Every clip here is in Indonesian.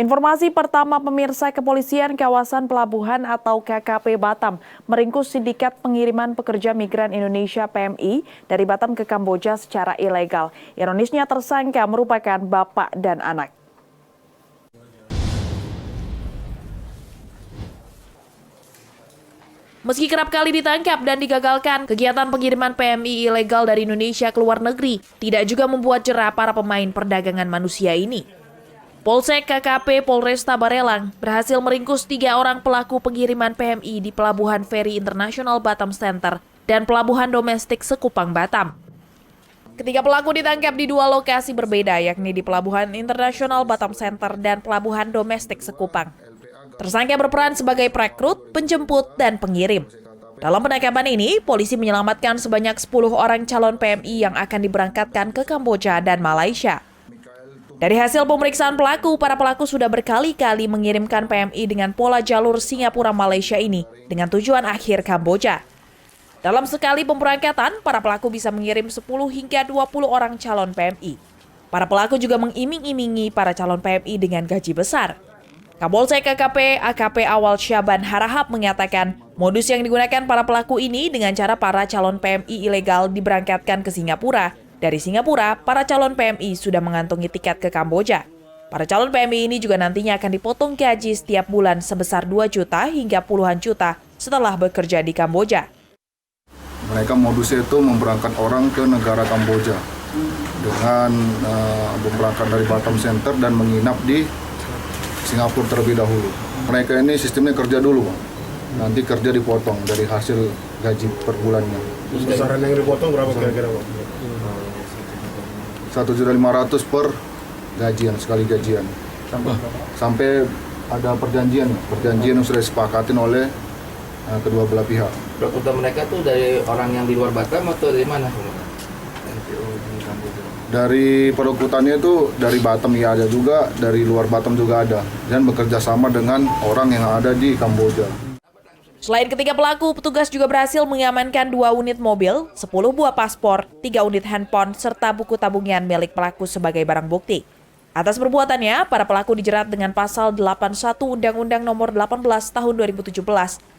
Informasi pertama pemirsa, kepolisian kawasan pelabuhan atau KKP Batam meringkus sindikat pengiriman pekerja migran Indonesia PMI dari Batam ke Kamboja secara ilegal. Ironisnya tersangka merupakan bapak dan anak. Meski kerap kali ditangkap dan digagalkan, kegiatan pengiriman PMI ilegal dari Indonesia ke luar negeri tidak juga membuat jera para pemain perdagangan manusia ini. Polsek KKP Polresta Barelang berhasil meringkus 3 orang pelaku pengiriman PMI di Pelabuhan Feri Internasional Batam Center dan Pelabuhan Domestik Sekupang Batam. Ketiga pelaku ditangkap di 2 lokasi berbeda, yakni di Pelabuhan Internasional Batam Center dan Pelabuhan Domestik Sekupang. Tersangka berperan sebagai perekrut, penjemput, dan pengirim. Dalam penangkapan ini, polisi menyelamatkan sebanyak 10 orang calon PMI yang akan diberangkatkan ke Kamboja dan Malaysia. Dari hasil pemeriksaan pelaku, para pelaku sudah berkali-kali mengirimkan PMI dengan pola jalur Singapura-Malaysia ini dengan tujuan akhir Kamboja. Dalam sekali pemberangkatan, para pelaku bisa mengirim 10 hingga 20 orang calon PMI. Para pelaku juga mengiming-imingi para calon PMI dengan gaji besar. Kapolsek KKP AKP Awal Syaban Harahap mengatakan, modus yang digunakan para pelaku ini dengan cara para calon PMI ilegal diberangkatkan ke Singapura. Dari Singapura, para calon PMI sudah mengantongi tiket ke Kamboja. Para calon PMI ini juga nantinya akan dipotong gaji setiap bulan sebesar 2 juta hingga puluhan juta setelah bekerja di Kamboja. Mereka modusnya itu memberangkatkan orang ke negara Kamboja dengan berangkat dari Batam Center dan menginap di Singapura terlebih dahulu. Mereka ini sistemnya kerja dulu, Bang. Nanti kerja dipotong dari hasil gaji per bulannya. Besaran yang dipotong berapa kira-kira, Bang? 1.500.000 per gajian, sekali gajian. Sampai ada perjanjian yang sudah disepakatin oleh kedua belah pihak. Rekrutan mereka tuh dari orang yang di luar Batam atau dari mana? Dari perekrutannya itu dari Batam ya ada juga, dari luar Batam juga ada. Dan bekerja sama dengan orang yang ada di Kamboja. Selain ketiga pelaku, petugas juga berhasil mengamankan 2 unit mobil, 10 buah paspor, 3 unit handphone, serta buku tabungan milik pelaku sebagai barang bukti. Atas perbuatannya, para pelaku dijerat dengan pasal 81 Undang-Undang Nomor 18 Tahun 2017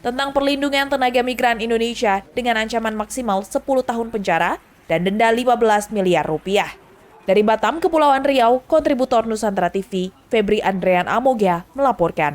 tentang Perlindungan Tenaga Migran Indonesia dengan ancaman maksimal 10 tahun penjara dan denda 15 miliar rupiah. Dari Batam, Kepulauan Riau, kontributor Nusantara TV, Febri Andrean Amoga melaporkan.